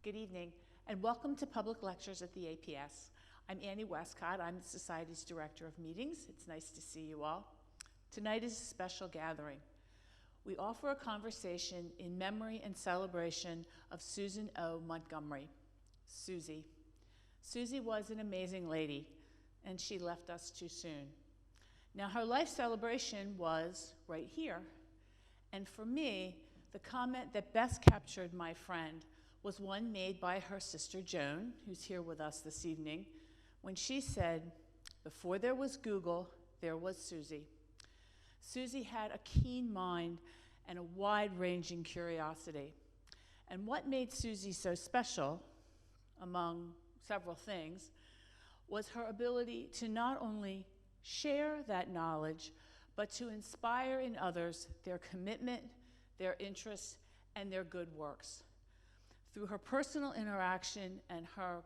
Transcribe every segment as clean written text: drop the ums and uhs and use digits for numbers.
Good evening, and welcome to Public Lectures at the APS. I'm Annie Westcott. I'm the Society's Director of Meetings. It's nice to see you all. Tonight is a special gathering. We offer a conversation in memory and celebration of Susan O. Montgomery, Susie. Susie was an amazing lady, and she left us too soon. Now, her life celebration was right here. And for me, the comment that best captured my friend was one made by her sister Joan, who's here with us this evening, when she said, "Before there was Google, there was Susie." Susie had a keen mind and a wide-ranging curiosity. And what made Susie so special, among several things, was her ability to not only share that knowledge, but to inspire in others their commitment, their interests, and their good works. Through her personal interaction and her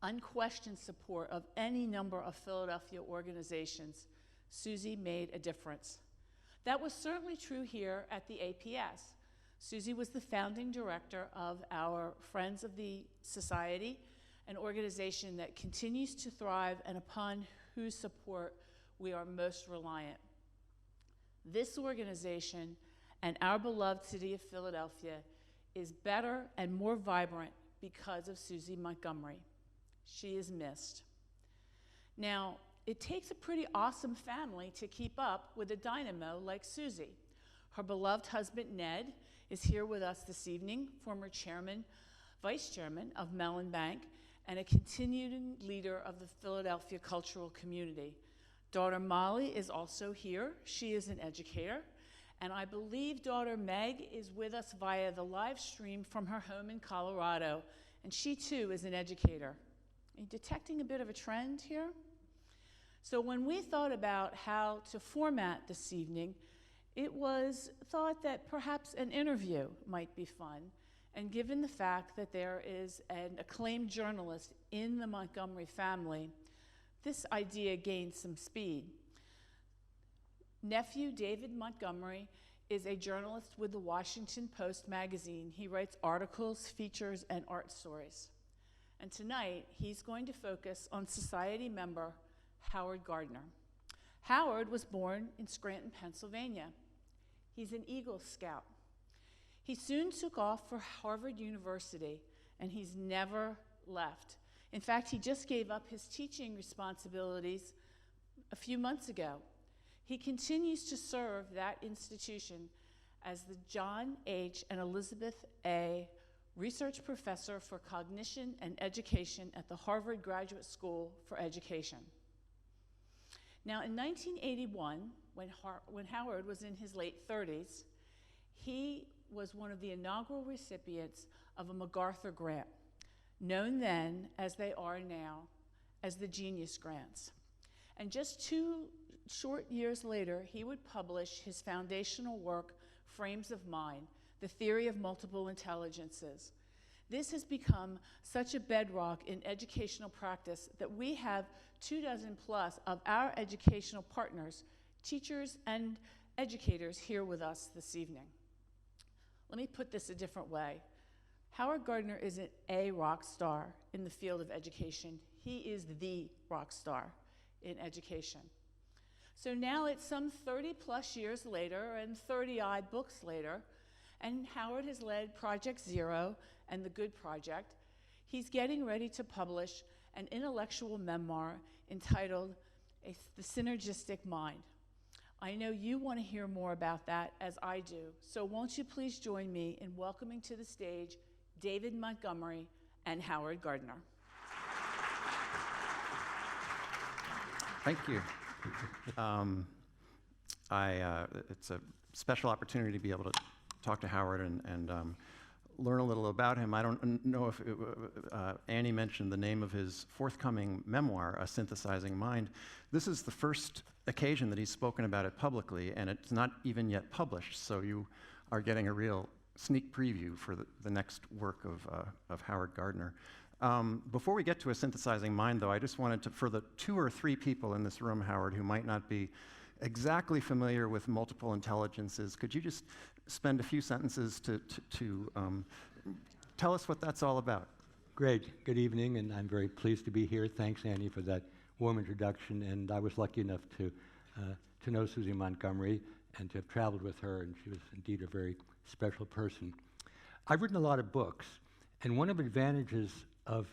unquestioned support of any number of Philadelphia organizations, Susie made a difference. That was certainly true here at the APS. Susie was the founding director of our Friends of the Society, an organization that continues to thrive and upon whose support we are most reliant. This organization and our beloved city of Philadelphia is better and more vibrant because of Susie Montgomery. She is missed. Now, it takes a pretty awesome family to keep up with a dynamo like Susie. Her beloved husband, Ned, is here with us this evening, former chairman, vice chairman of Mellon Bank, and a continuing leader of the Philadelphia cultural community. Daughter Molly is also here. She is an educator. And I believe daughter Meg is with us via the live stream from her home in Colorado. And she too is an educator. Are you detecting a bit of a trend here? So when we thought about how to format this evening, it was thought that perhaps an interview might be fun. And given the fact that there is an acclaimed journalist in the Montgomery family, this idea gained some speed. Nephew David Montgomery is a journalist with the Washington Post magazine. He writes articles, features, and art stories. And tonight, he's going to focus on Society member Howard Gardner. Howard was born in Scranton, Pennsylvania. He's an Eagle Scout. He soon took off for Harvard University, and he's never left. In fact, he just gave up his teaching responsibilities a few months ago. He continues to serve that institution as the John H. and Elisabeth A. Research Professor for Cognition and Education at the Harvard Graduate School for Education. Now, in 1981, when Howard was in his late 30s, he was one of the inaugural recipients of a MacArthur Grant, known then, as they are now, as the Genius Grants. And just 2 short years later, he would publish his foundational work, Frames of Mind, The Theory of Multiple Intelligences. This has become such a bedrock in educational practice that we have 24+ of our educational partners, teachers and educators, here with us this evening. Let me put this a different way. Howard Gardner isn't a rock star in the field of education. He is the rock star in education. So now it's some 30+ years later and 30-odd books later, and Howard has led Project Zero and The Good Project. He's getting ready to publish an intellectual memoir entitled The Synergistic Mind. I know you want to hear more about that, as I do. So won't you please join me in welcoming to the stage David Montgomery and Howard Gardner. Thank you. It's a special opportunity to be able to talk to Howard and learn a little about him. I don't know if Annie mentioned the name of his forthcoming memoir, A Synthesizing Mind. This is the first occasion that he's spoken about it publicly, and it's not even yet published, so you are getting a real sneak preview for the next work of Howard Gardner. Before we get to A Synthesizing Mind, though, I just wanted to, for the 2 or 3 people in this room, Howard, who might not be exactly familiar with multiple intelligences, could you just spend a few sentences to Tell us what that's all about. Great. Good evening, and I'm very pleased to be here. Thanks, Annie, for that warm introduction. And I was lucky enough to know Susie Montgomery and to have traveled with her, and she was indeed a very special person. I've written a lot of books, and one of the advantages of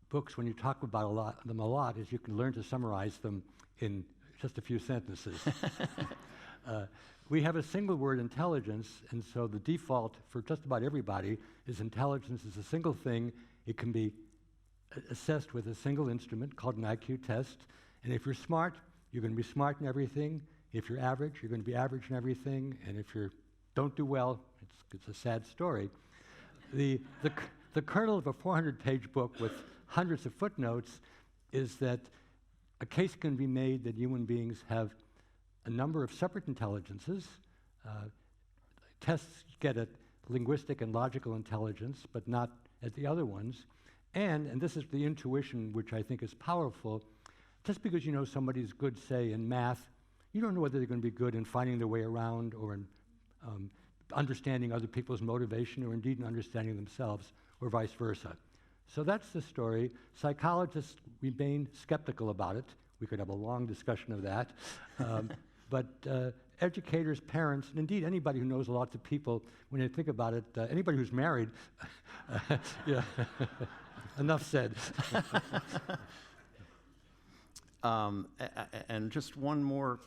books when you talk about them a lot is you can learn to summarize them in just a few sentences. We have a single word, intelligence, and so the default for just about everybody is intelligence is a single thing. It can be assessed with a single instrument called an IQ test, and if you're smart, you're going to be smart in everything. If you're average, you're going to be average in everything, and if you don't do well, it's a sad story. The kernel of a 400-page book with hundreds of footnotes is that a case can be made that human beings have a number of separate intelligences. Tests get at linguistic and logical intelligence, but not at the other ones. And this is the intuition which I think is powerful, just because you know somebody's good, say, in math, you don't know whether they're going to be good in finding their way around or in understanding other people's motivation or indeed in understanding themselves or vice versa. So that's the story. Psychologists remain skeptical about it. We could have a long discussion of that. But educators, parents, and indeed anybody who knows lots of people, when they think about it, anybody who's married, yeah, enough said. And just one more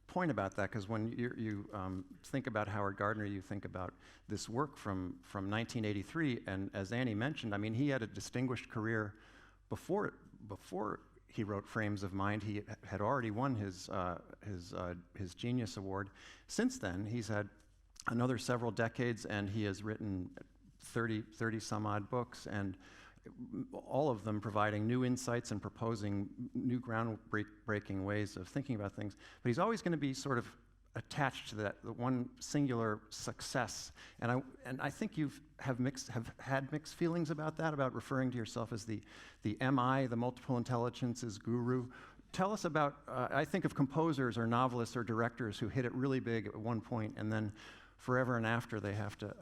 point about that, because when you think about Howard Gardner, you think about this work from 1983, and as Annie mentioned, I mean, he had a distinguished career before he wrote Frames of Mind. He had already won his Genius Award. Since then, he's had another several decades, and he has written 30 some odd books, and all of them providing new insights and proposing new groundbreaking ways of thinking about things. But he's always going to be sort of attached to that one singular success. And I think you have had mixed feelings about that, about referring to yourself as the MI, the multiple intelligences guru. Tell us about, I think of composers or novelists or directors who hit it really big at one point, and then forever and after they have to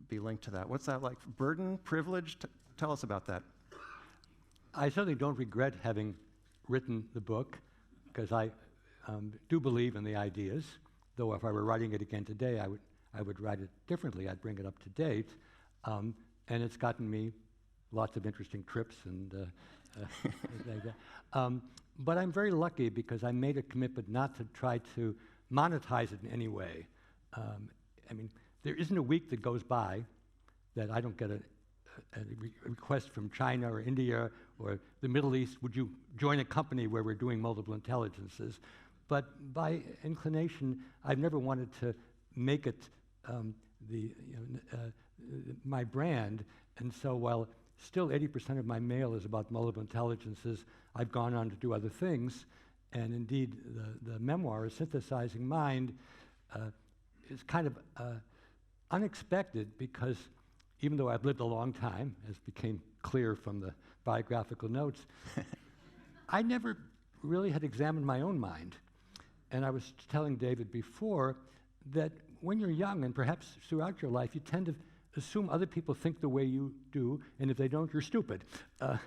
be linked to that. What's that like? Burden, privilege? Tell us about that. I certainly don't regret having written the book, because I do believe in the ideas, though if I were writing it again today, I would write it differently. I'd bring it up to date, and it's gotten me lots of interesting trips and like that. But I'm very lucky because I made a commitment not to try to monetize it in any way. I mean, there isn't a week that goes by that I don't get a request from China or India or the Middle East, would you join a company where we're doing multiple intelligences? But by inclination, I've never wanted to make it my brand, and so while still 80% of my mail is about multiple intelligences, I've gone on to do other things, and indeed the memoir, Synthesizing Mind, is kind of unexpected because even though I've lived a long time, as became clear from the biographical notes, I never really had examined my own mind. And I was telling David before that when you're young, and perhaps throughout your life, you tend to assume other people think the way you do, and if they don't, you're stupid. And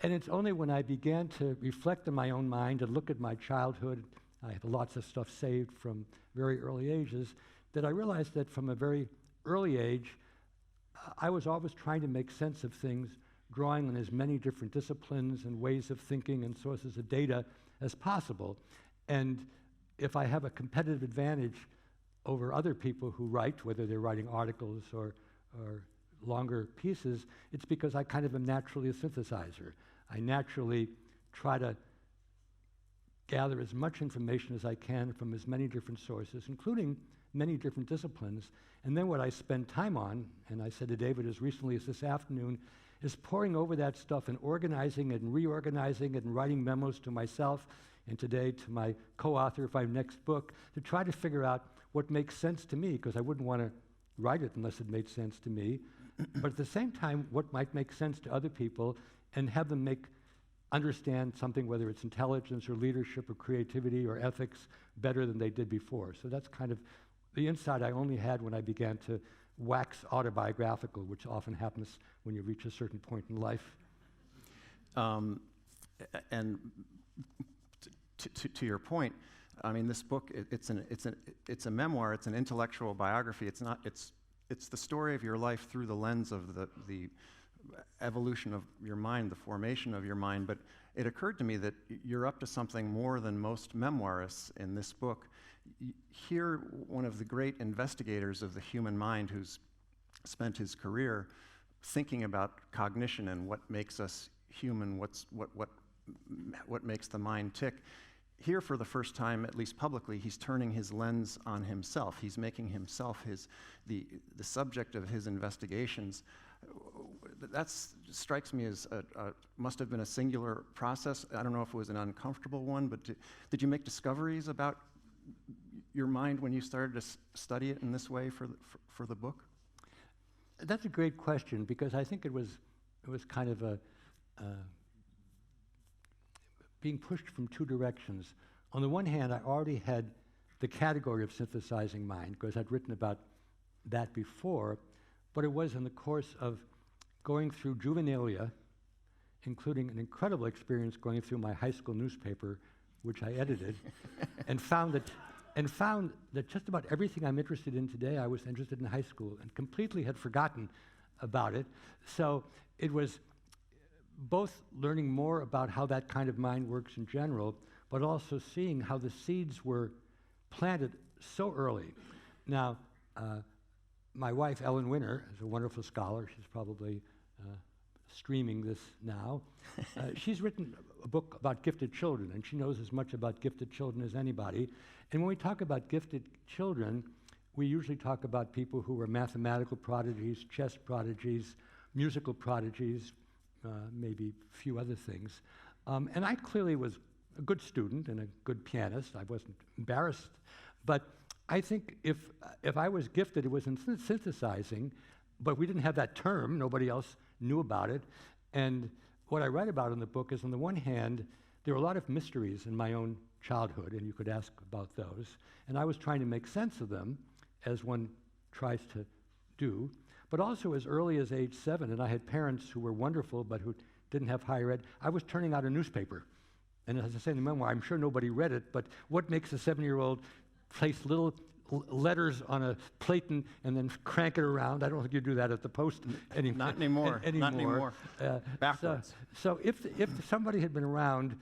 it's only when I began to reflect on my own mind and look at my childhood, I have lots of stuff saved from very early ages, that I realized that from a very early age, I was always trying to make sense of things, drawing on as many different disciplines and ways of thinking and sources of data as possible. And if I have a competitive advantage over other people who write, whether they're writing articles or longer pieces, it's because I kind of am naturally a synthesizer. I naturally try to gather as much information as I can from as many different sources, including many different disciplines. And then what I spend time on, and I said to David as recently as this afternoon, is poring over that stuff and organizing it and reorganizing it and writing memos to myself and today to my co-author of my next book to try to figure out what makes sense to me, because I wouldn't want to write it unless it made sense to me, but at the same time, what might make sense to other people, and have them understand something, whether it's intelligence or leadership or creativity or ethics, better than they did before. So that's kind of the insight I only had when I began to wax autobiographical, which often happens when you reach a certain point in life. And to your point, I mean, this book, it's a memoir, it's an intellectual biography. It's the story of your life through the lens of the evolution of your mind, the formation of your mind. But it occurred to me that you're up to something more than most memoirists in this book. Here, one of the great investigators of the human mind who's spent his career thinking about cognition and what makes us human, what makes the mind tick. Here, for the first time, at least publicly, he's turning his lens on himself. He's making himself the subject of his investigations. That strikes me as must have been a singular process. I don't know if it was an uncomfortable one, but did you make discoveries about your mind when you started to study it in this way for the book? That's a great question, because I think it was kind of being pushed from two directions. On the one hand, I already had the category of synthesizing mind, because I'd written about that before, but it was in the course of going through juvenilia, including an incredible experience going through my high school newspaper, which I edited, and found that just about everything I'm interested in today, I was interested in high school and completely had forgotten about it. So it was both learning more about how that kind of mind works in general, but also seeing how the seeds were planted so early. Now, my wife, Ellen Winter, is a wonderful scholar. She's probably streaming this now. She's written a book about gifted children, and she knows as much about gifted children as anybody. And when we talk about gifted children, we usually talk about people who were mathematical prodigies, chess prodigies, musical prodigies, maybe a few other things. And I clearly was a good student and a good pianist. I wasn't embarrassed. But I think if I was gifted, it was in synthesizing, but we didn't have that term. Nobody else knew about it. And what I write about in the book is, on the one hand, there were a lot of mysteries in my own childhood, and you could ask about those. And I was trying to make sense of them, as one tries to do. But also as early as age 7, and I had parents who were wonderful but who didn't have higher ed, I was turning out a newspaper. And as I say in the memoir, I'm sure nobody read it, but what makes a 7-year-old place little letters on a plate and then crank it around? I don't think you do that at the Post anymore. Not anymore. Not anymore. Backwards. So if somebody had been around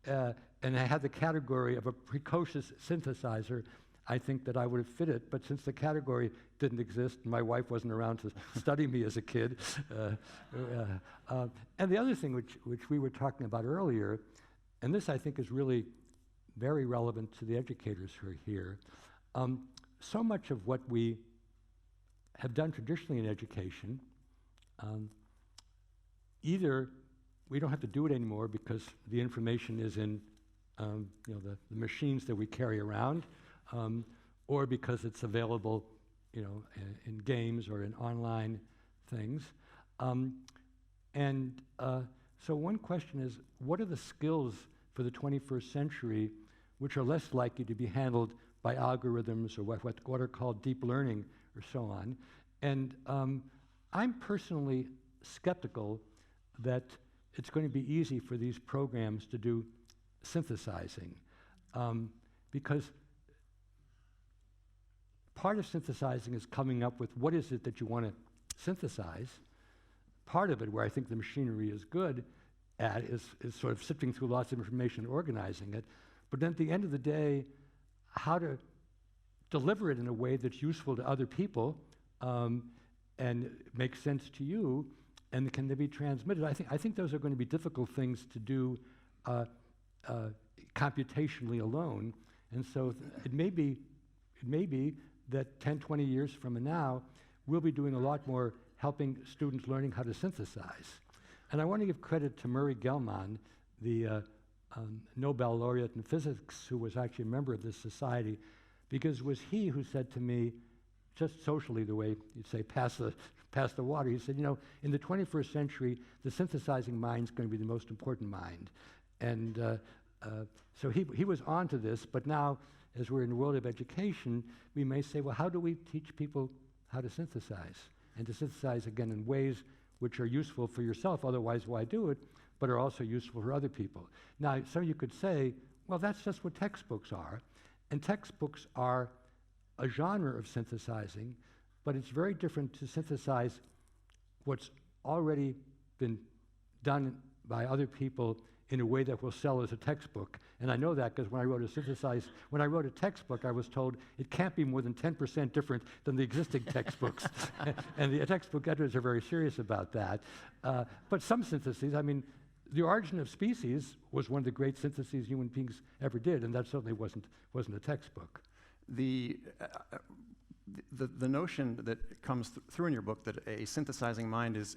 and I had the category of a precocious synthesizer, I think that I would have fit it. But since the category didn't exist, and my wife wasn't around to study me as a kid. And the other thing which we were talking about earlier, and this I think is really very relevant to the educators who are here, so much of what we have done traditionally in education, either we don't have to do it anymore because the information is in the machines that we carry around, or because it's available in games or in online things. So one question is, what are the skills for the 21st century which are less likely to be handled by algorithms or what are called deep learning or so on? And I'm personally skeptical that it's going to be easy for these programs to do synthesizing, because part of synthesizing is coming up with what is it that you want to synthesize. Part of it, where I think the machinery is good at, is sort of sifting through lots of information and organizing it. But then at the end of the day, how to deliver it in a way that's useful to other people and makes sense to you, and can they be transmitted? I think those are going to be difficult things to do computationally alone. And so it may be that 10, 20 years from now, we'll be doing a lot more helping students learning how to synthesize. And I want to give credit to Murray Gell-Mann, the Nobel laureate in physics, who was actually a member of this society, because it was he who said to me, just socially, the way you'd say, pass the water, he said, in the 21st century, the synthesizing mind is going to be the most important mind. And so he was on to this, but now, as we're in the world of education, we may say, well, how do we teach people how to synthesize? And to synthesize, again, in ways which are useful for yourself, otherwise why do it, but are also useful for other people. Now, so you could say, well, that's just what textbooks are. And textbooks are a genre of synthesizing, but it's very different to synthesize what's already been done by other people in a way that will sell as a textbook. And I know that because when I wrote a textbook, I was told it can't be more than 10% different than the existing textbooks. And the textbook editors are very serious about that. But some syntheses, I mean, The Origin of Species was one of the great syntheses human beings ever did, and that certainly wasn't a textbook. The notion that comes through in your book that a synthesizing mind is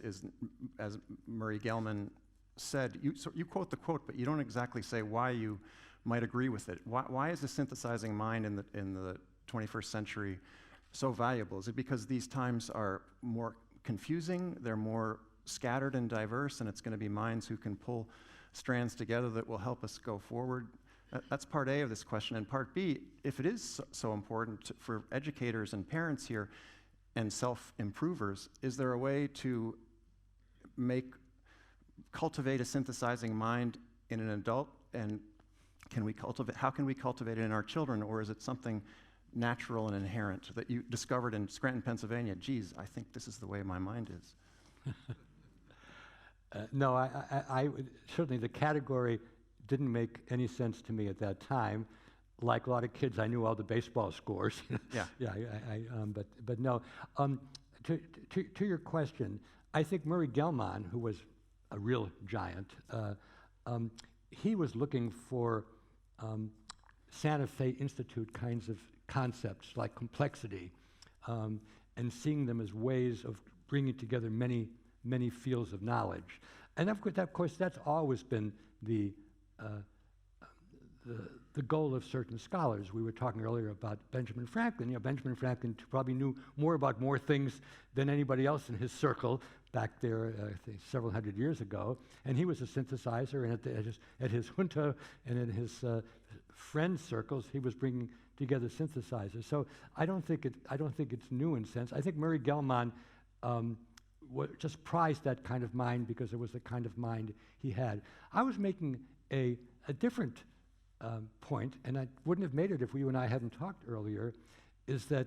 as Murray Gell-Mann said, you quote the quote, but you don't exactly say why you might agree with it. Why is the synthesizing mind in the 21st century so valuable? Is it because these times are more confusing, they're more scattered and diverse, and it's going to be minds who can pull strands together that will help us go forward? That's part A of this question. And part B, if it is so important for educators and parents here and self-improvers, is there a way to cultivate a synthesizing mind in an adult? And how can we cultivate it in our children? Or is it something natural and inherent that you discovered in Scranton, Pennsylvania? Geez, I think this is the way my mind is. No, I certainly the category didn't make any sense to me at that time. Like a lot of kids, I knew all the baseball scores. Yeah. Yeah. But no. To your question, I think Murray Gell-Mann, who was a real giant, he was looking for Santa Fe Institute kinds of concepts like complexity, and seeing them as ways of bringing together many fields of knowledge. And of course, that's always been the goal of certain scholars. We were talking earlier about Benjamin Franklin. You know, Benjamin Franklin probably knew more about more things than anybody else in his circle back there, I think several hundred years ago. And he was a synthesizer, and at his junta and in his friend circles, he was bringing together synthesizers. So I don't think it's new in sense. I think Murray Gell-Mann just prized that kind of mind because it was the kind of mind he had. I was making a different point, and I wouldn't have made it if you and I hadn't talked earlier, is that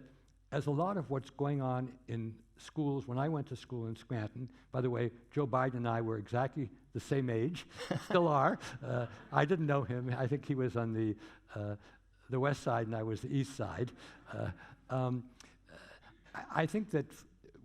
as a lot of what's going on in schools, when I went to school in Scranton, by the way, Joe Biden and I were exactly the same age, still are. I didn't know him. I think he was on the west side and I was the east side. I think that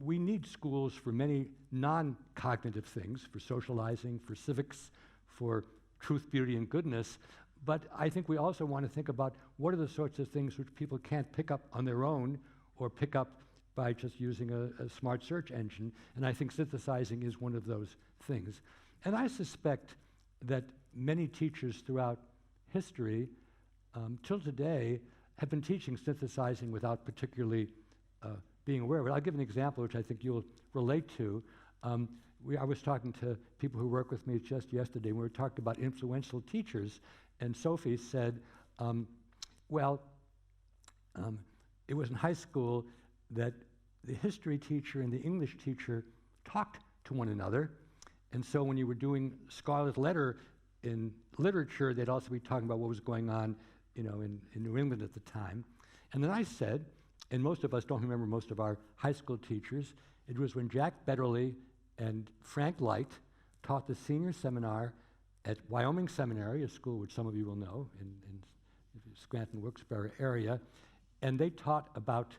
we need schools for many non-cognitive things, for socializing, for civics, for truth, beauty, and goodness. But I think we also want to think about what are the sorts of things which people can't pick up on their own or pick up by just using a smart search engine. And I think synthesizing is one of those things. And I suspect that many teachers throughout history, till today, have been teaching synthesizing without particularly being aware of it. I'll give an example which I think you'll relate to. I was talking to people who work with me just yesterday, and we were talking about influential teachers, and Sophie said, it was in high school that the history teacher and the English teacher talked to one another, and so when you were doing Scarlet Letter in literature, they'd also be talking about what was going on, in New England at the time. And then I said, and most of us don't remember most of our high school teachers, it was when Jack Betterly and Frank Light taught the senior seminar at Wyoming Seminary, a school which some of you will know in the Scranton-Wilkes-Barre area, and they taught about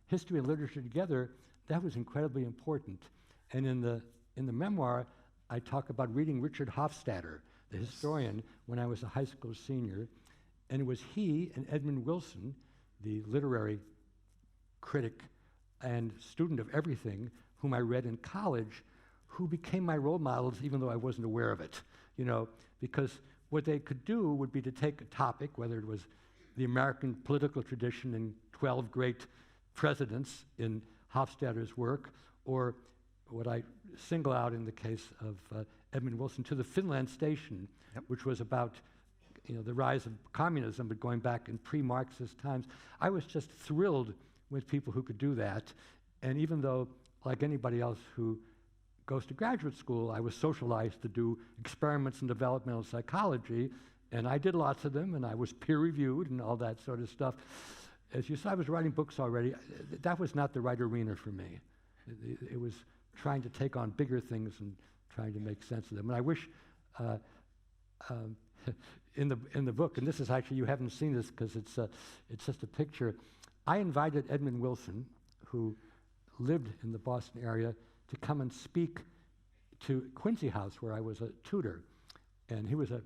history and literature together. That was incredibly important. And in the memoir, I talk about reading Richard Hofstadter, the historian, when I was a high school senior, and it was he and Edmund Wilson, the literary critic and student of everything, whom I read in college, who became my role models even though I wasn't aware of it, because what they could do would be to take a topic, whether it was the American political tradition and 12 great presidents in Hofstadter's work, or what I single out in the case of Edmund Wilson, to the Finland Station, which was about the rise of communism, but going back in pre-Marxist times. I was just thrilled with people who could do that. And even though, like anybody else who goes to graduate school, I was socialized to do experiments in developmental psychology, and I did lots of them, and I was peer-reviewed and all that sort of stuff. As you saw, I was writing books already. That was not the right arena for me. It was trying to take on bigger things and trying to make sense of them. And I wish in the book, and this is actually, you haven't seen this because it's just a picture, I invited Edmund Wilson, who lived in the Boston area, to come and speak to Quincy House, where I was a tutor. And he was an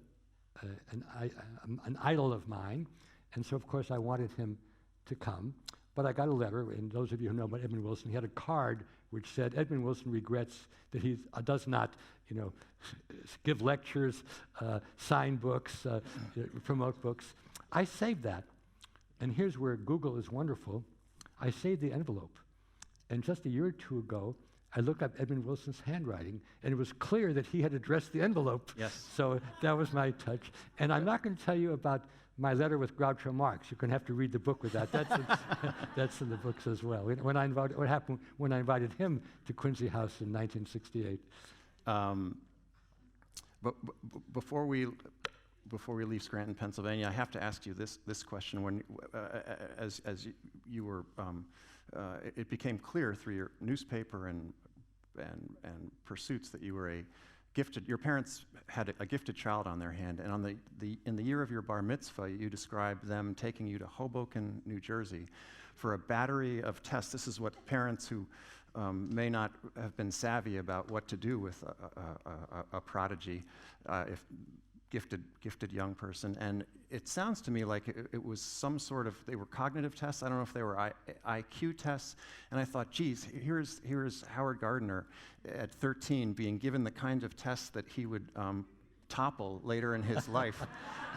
idol of mine, and so of course I wanted him to come. But I got a letter, and those of you who know about Edmund Wilson, he had a card which said, Edmund Wilson regrets that he does not, give lectures, sign books, promote books. I saved that, and here's where Google is wonderful. I saved the envelope, and just a year or two ago, I looked up Edmund Wilson's handwriting, and it was clear that he had addressed the envelope. Yes. So that was my touch. And I'm not going to tell you about my letter with Groucho Marx. You're going to have to read the book with that. That's in the books as well. What happened when I invited him to Quincy House in 1968. But before we leave Scranton, Pennsylvania, I have to ask you this question. When as you were, it became clear through your newspaper and pursuits that you were your parents had a gifted child on their hand, and in the year of your bar mitzvah, you described them taking you to Hoboken, New Jersey, for a battery of tests. This is what parents who may not have been savvy about what to do with a prodigy, if gifted young person, and it sounds to me like it was some sort of, they were cognitive tests. I don't know if they were IQ tests, and I thought, geez, here's Howard Gardner at 13 being given the kind of tests that he would topple later in his life.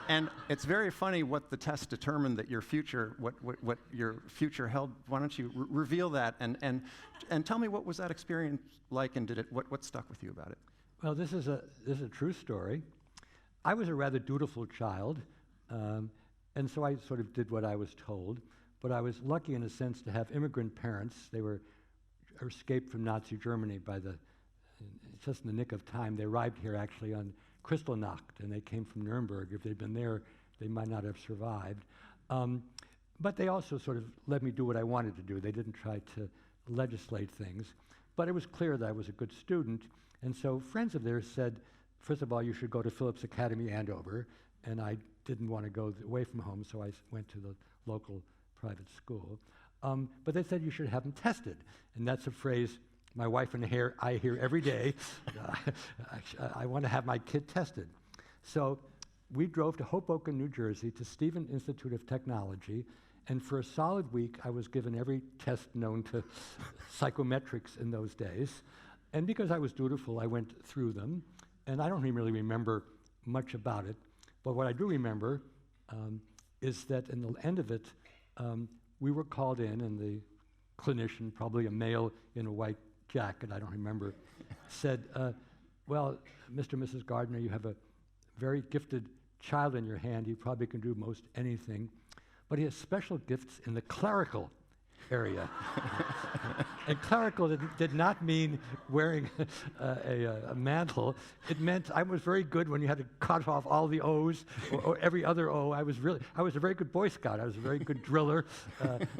And it's very funny what the test determined that your future, what your future held. Why don't you reveal that and tell me, what was that experience like, and what stuck with you about it? Well, this is a true story. I was a rather dutiful child, and so I sort of did what I was told, but I was lucky in a sense to have immigrant parents. They were escaped from Nazi Germany just in the nick of time. They arrived here actually on Kristallnacht, and they came from Nuremberg. If they'd been there, they might not have survived. But they also sort of let me do what I wanted to do. They didn't try to legislate things, but it was clear that I was a good student, and so friends of theirs said, first of all, you should go to Phillips Academy, Andover, and I didn't want to go away from home, so I went to the local private school. But they said you should have them tested, and that's a phrase my wife and I hear every day. I want to have my kid tested. So we drove to Hoboken, New Jersey, to Stephen Institute of Technology, and for a solid week, I was given every test known to psychometrics in those days. And because I was dutiful, I went through them. And I don't really remember much about it, but what I do remember is that in the end of it, we were called in, and the clinician, probably a male in a white jacket, I don't remember, said, well, Mr. and Mrs. Gardner, you have a very gifted child in your hand. You probably can do most anything, but he has special gifts in the clerical area. And clerical did not mean wearing a mantle. It meant I was very good when you had to cut off all the O's or every other O. I was a very good Boy Scout. I was a very good driller,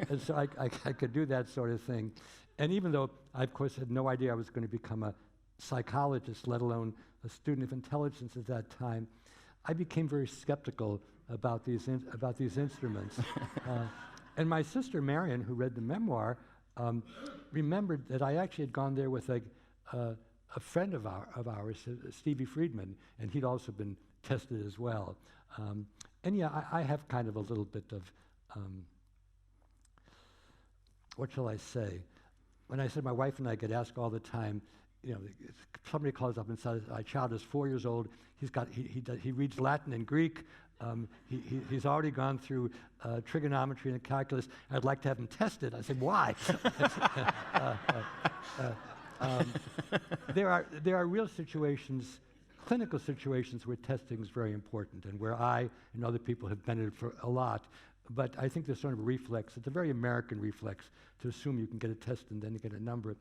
and so I could do that sort of thing. And even though I, of course, had no idea I was going to become a psychologist, let alone a student of intelligence at that time, I became very skeptical about these instruments. And my sister Marion, who read the memoir, remembered that I actually had gone there with a friend of ours, Stevie Friedman, and he'd also been tested as well. And yeah, I have kind of a little bit of, what shall I say? When I said my wife and I get asked all the time, somebody calls up and says, "My child is 4 years old. He reads Latin and Greek. He's already gone through trigonometry and calculus. I'd like to have him tested." I said, "Why?" There are real situations clinical situations where testing is very important and where I and other people have benefited for a lot. But I think there's sort of a reflex, it's a very American reflex, to assume you can get a test and then you get a number.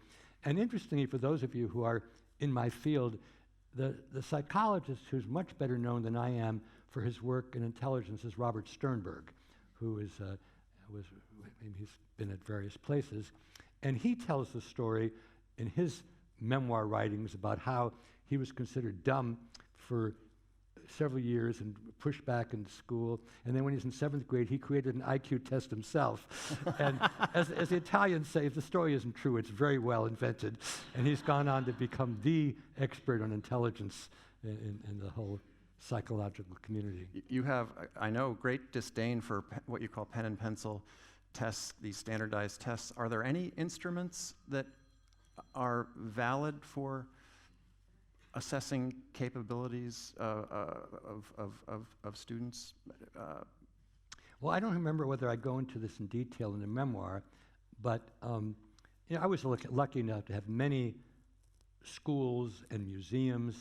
And interestingly, for those of you who are in my field, the psychologist who's much better known than I am for his work in intelligence is Robert Sternberg, who is, he's been at various places. And he tells the story in his memoir writings about how he was considered dumb for several years and pushed back in school. And then when he was in 7th grade, he created an IQ test himself. And as the Italians say, if the story isn't true, it's very well invented. And he's gone on to become the expert on intelligence in the whole psychological community. You have, I know, great disdain for what you call pen and pencil tests, these standardized tests. Are there any instruments that are valid for assessing capabilities of students? Well, I don't remember whether I go into this in detail in the memoir, but I was lucky enough to have many schools and museums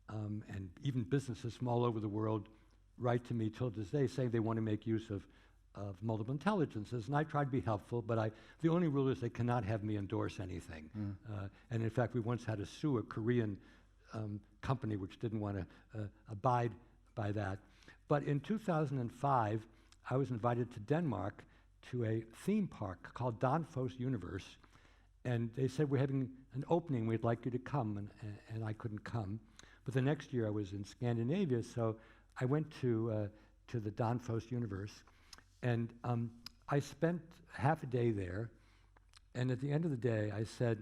and even businesses from all over the world write to me till this day saying they want to make use of multiple intelligences, and I try to be helpful, but the only rule is they cannot have me endorse anything. And in fact, we once had to sue a Korean company which didn't want to abide by that. But in 2005, I was invited to Denmark to a theme park called Danfoss Universe, and they said, we're having an opening, we'd like you to come, and I couldn't come. But the next year I was in Scandinavia, so I went to the Danfoss Universe, and I spent half a day there, and at the end of the day I said,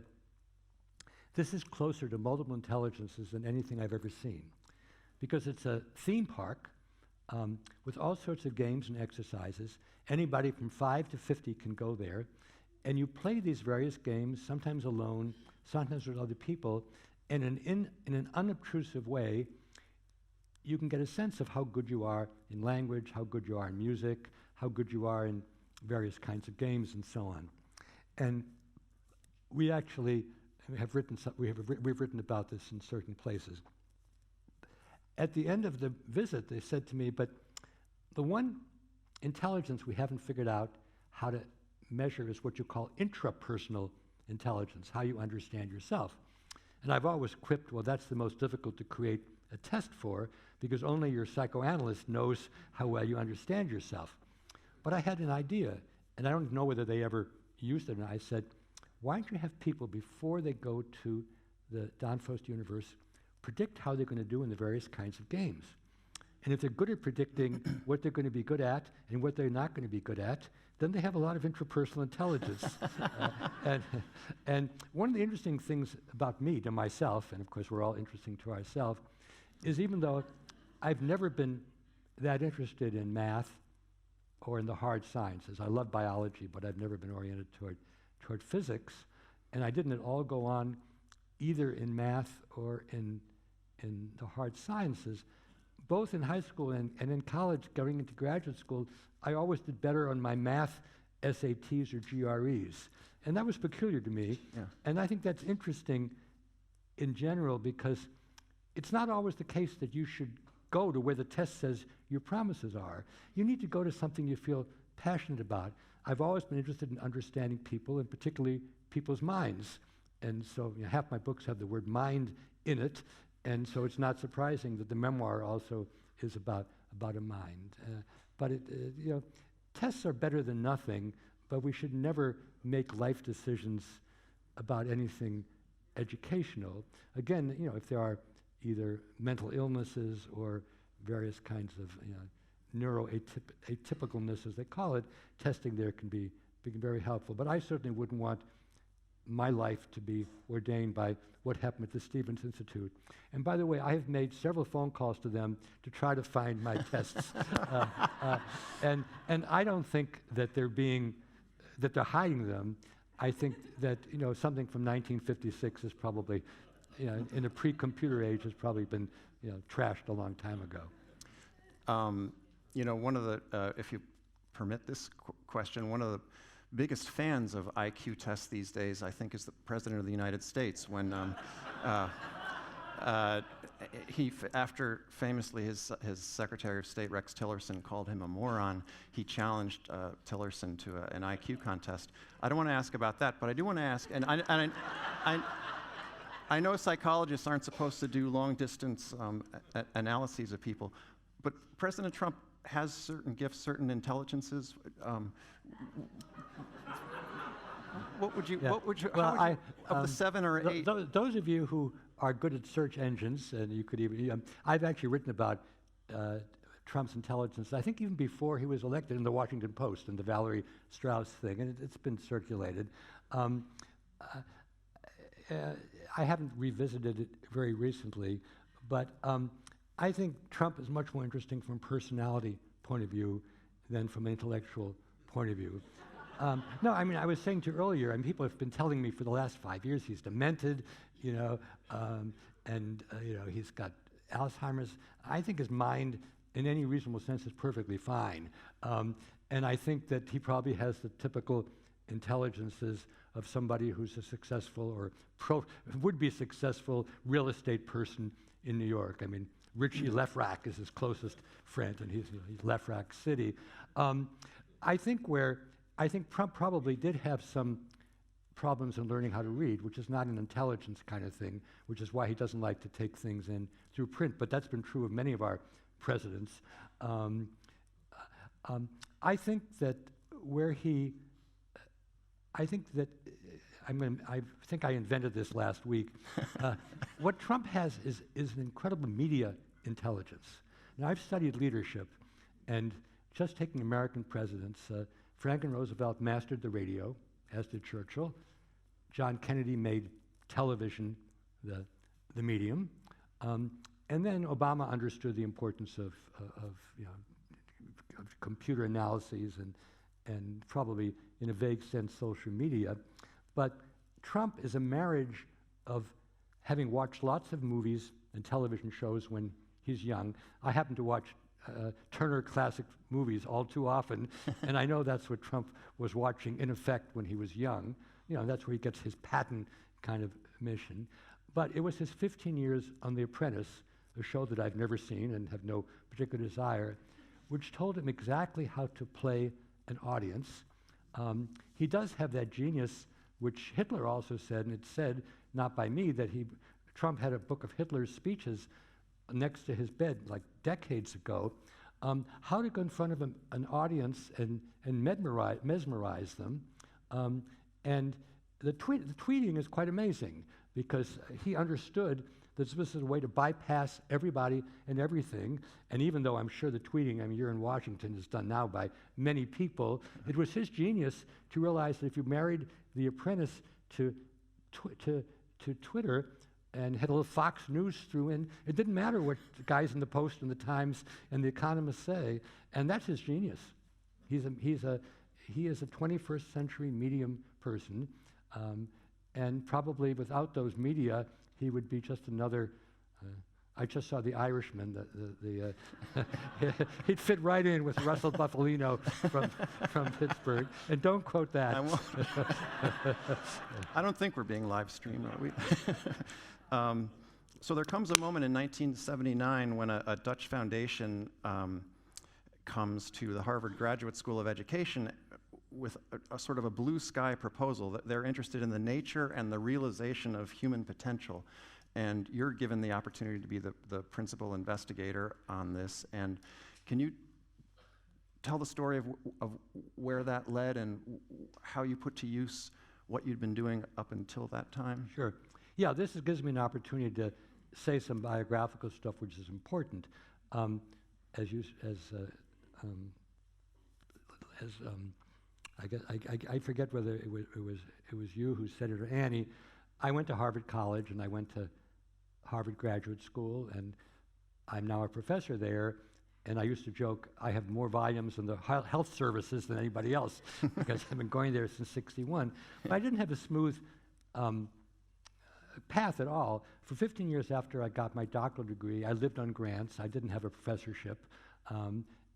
this is closer to multiple intelligences than anything I've ever seen, because it's a theme park with all sorts of games and exercises. Anybody from 5 to 50 can go there, and you play these various games, sometimes alone, sometimes with other people, and in an unobtrusive way, you can get a sense of how good you are in language, how good you are in music, how good you are in various kinds of games, and so on. And we actually have written we've written about this in certain places. At the end of the visit, they said to me, but the one intelligence we haven't figured out how to measure is what you call intrapersonal intelligence, how you understand yourself. And I've always quipped, well, that's the most difficult to create a test for, because only your psychoanalyst knows how well you understand yourself. But I had an idea, and I don't know whether they ever used it or not. I said, why don't you have people, before they go to the Danfoss Universe, predict how they're going to do in the various kinds of games? And if they're good at predicting what they're going to be good at and what they're not going to be good at, then they have a lot of intrapersonal intelligence. And one of the interesting things about me, to myself, and of course we're all interesting to ourselves, is even though I've never been that interested in math or in the hard sciences, I love biology, but I've never been oriented toward physics, and I didn't at all go on either in math or in the hard sciences. Both in high school and in college, going into graduate school, I always did better on my math SATs or GREs. And that was peculiar to me. Yeah. And I think that's interesting in general, because it's not always the case that you should go to where the test says your promises are. You need to go to something you feel passionate about. I've always been interested in understanding people, and particularly people's minds. And so half my books have the word mind in it, and so it's not surprising that the memoir also is about a mind. But tests are better than nothing, but we should never make life decisions about anything educational. Again, if there are either mental illnesses or various kinds of neuroatypicalness, as they call it, testing there can be very helpful. But I certainly wouldn't want my life to be ordained by what happened at the Stevens Institute. And by the way, I have made several phone calls to them to try to find my tests. And I don't think that they're hiding them. I think that something from 1956 is probably, in a pre-computer age, has probably been trashed a long time ago. One of the, if you permit this question, one of the biggest fans of IQ tests these days, I think, is the President of the United States. When after famously his Secretary of State Rex Tillerson called him a moron, he challenged Tillerson to an IQ contest. I don't want to ask about that, but I do want to ask, and I know psychologists aren't supposed to do long-distance analyses of people, but President Trump has certain gifts, certain intelligences. What would you, Yeah. well, of the 7 or 8? Those of you who are good at search engines, and you could even, I've actually written about Trump's intelligence, I think even before he was elected, in the Washington Post and the Valerie Strauss thing, and it's been circulated. I haven't revisited it very recently, but I think Trump is much more interesting from a personality point of view than from an intellectual point of view. No, I mean, I was saying to you earlier, and people have been telling me for the last 5 years he's demented, you know, he's got Alzheimer's. I think his mind, in any reasonable sense, is perfectly fine. And I think that he probably has the typical intelligences of somebody who's a successful or would-be successful real estate person in New York. I mean, Richie Lefrak is his closest friend, and he's Lefrak City. I think Trump probably did have some problems in learning how to read, which is not an intelligence kind of thing, which is why he doesn't like to take things in through print, but that's been true of many of our presidents. I think that I think I invented this last week. What Trump has is an incredible media intelligence. Now, I've studied leadership, and just taking American presidents, Franklin Roosevelt mastered the radio, as did Churchill. John Kennedy made television the medium. And then Obama understood the importance of computer analyses and probably, in a vague sense, social media. But Trump is a marriage of having watched lots of movies and television shows when he's young. I happen to watch Turner Classic Movies all too often, and I know that's what Trump was watching in effect when he was young. You know, that's where he gets his Patton kind of mission. But it was his 15 years on The Apprentice, a show that I've never seen and have no particular desire, which told him exactly how to play an audience. He does have that genius, which Hitler also said, and it's said, not by me, that Trump had a book of Hitler's speeches next to his bed like decades ago, how to go in front of an audience and mesmerize them. And the tweeting is quite amazing, because he understood that this is a way to bypass everybody and everything. And even though I'm sure the tweeting, I mean, you're in Washington, is done now by many people, it was his genius to realize that if you married The Apprentice to Twitter and had a little Fox News threw in, it didn't matter what the guys in the Post and the Times and the Economist say, and that's his genius. He is a 21st century medium person, and probably without those media, he would be just another. I just saw The Irishman. He'd fit right in with Russell Buffalino from Pittsburgh. And don't quote that. I won't. I don't think we're being live streamed, are we? So there comes a moment in 1979 when a Dutch foundation comes to the Harvard Graduate School of Education with a sort of a blue sky proposal that they're interested in the nature and the realization of human potential. And you're given the opportunity to be the principal investigator on this. And can you tell the story of where that led and how you put to use what you'd been doing up until that time? Sure. Yeah, this gives me an opportunity to say some biographical stuff, which is important. I forget whether it was you who said it or Annie. I went to Harvard College and I went to Harvard Graduate School, and I'm now a professor there. And I used to joke, I have more volumes in the health services than anybody else because I've been going there since '61. But I didn't have a smooth path at all. For 15 years after I got my doctoral degree, I lived on grants. I didn't have a professorship.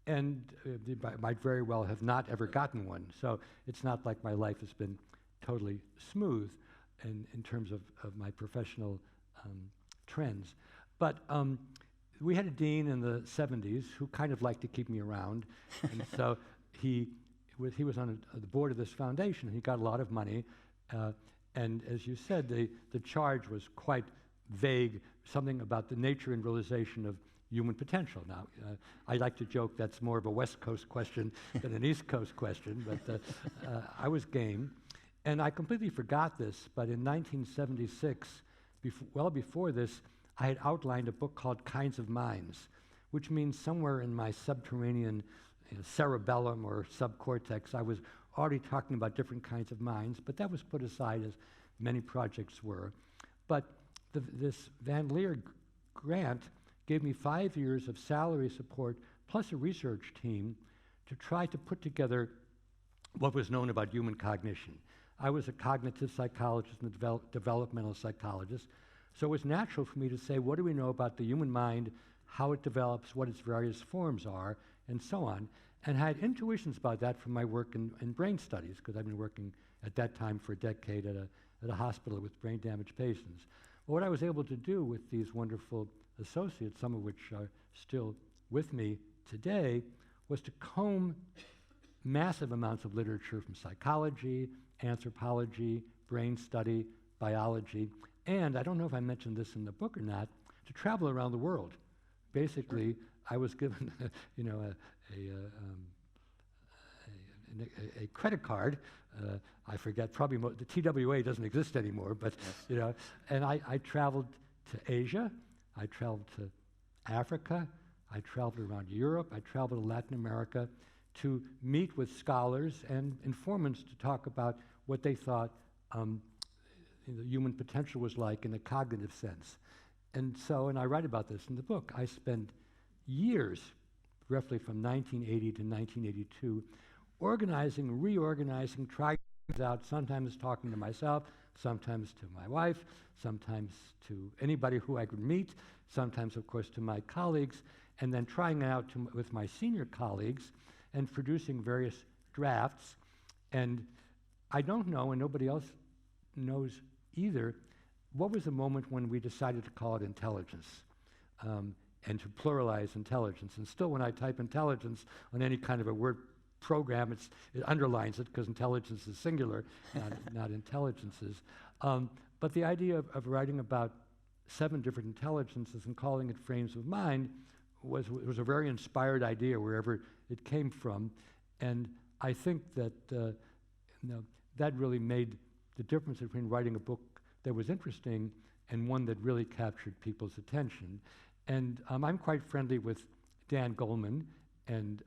And might very well have not ever gotten one. So it's not like my life has been totally smooth in terms of my professional trends. But we had a dean in the 70s who kind of liked to keep me around, and so he was on the board of this foundation. He got a lot of money, and as you said, the charge was quite vague, something about the nature and realization of human potential. Now, I like to joke that's more of a West Coast question than an East Coast question, but I was game. And I completely forgot this, but in 1976, well before this, I had outlined a book called Kinds of Minds, which means somewhere in my subterranean cerebellum or subcortex, I was already talking about different kinds of minds, but that was put aside, as many projects were. But this Van Leer grant gave me 5 years of salary support plus a research team to try to put together what was known about human cognition. I was a cognitive psychologist and a developmental psychologist, so it was natural for me to say, what do we know about the human mind, how it develops, what its various forms are, and so on. And I had intuitions about that from my work in brain studies, because I've been working at that time for a decade at a hospital with brain damaged patients. But what I was able to do with these wonderful associates, some of which are still with me today, was to comb massive amounts of literature from psychology, anthropology, brain study, biology, and I don't know if I mentioned this in the book or not, to travel around the world. Basically, I was given a credit card. I forget, probably the TWA doesn't exist anymore, but yes. And I traveled to Asia, I traveled to Africa, I traveled around Europe, I traveled to Latin America to meet with scholars and informants to talk about what they thought the human potential was like in a cognitive sense. And I write about this in the book. I spent years, roughly from 1980 to 1982, organizing, reorganizing, trying things out, sometimes talking to myself, sometimes to my wife, sometimes to anybody who I could meet, sometimes, of course, to my colleagues, and then trying it out with my senior colleagues and producing various drafts. And I don't know, and nobody else knows either, what was the moment when we decided to call it intelligence and to pluralize intelligence. And still, when I type intelligence on any kind of a word program, it underlines it because intelligence is singular, not intelligences. But the idea of writing about 7 different intelligences and calling it frames of mind was a very inspired idea wherever it came from. And I think that that really made the difference between writing a book that was interesting and one that really captured people's attention. And I'm quite friendly with Dan Goleman, and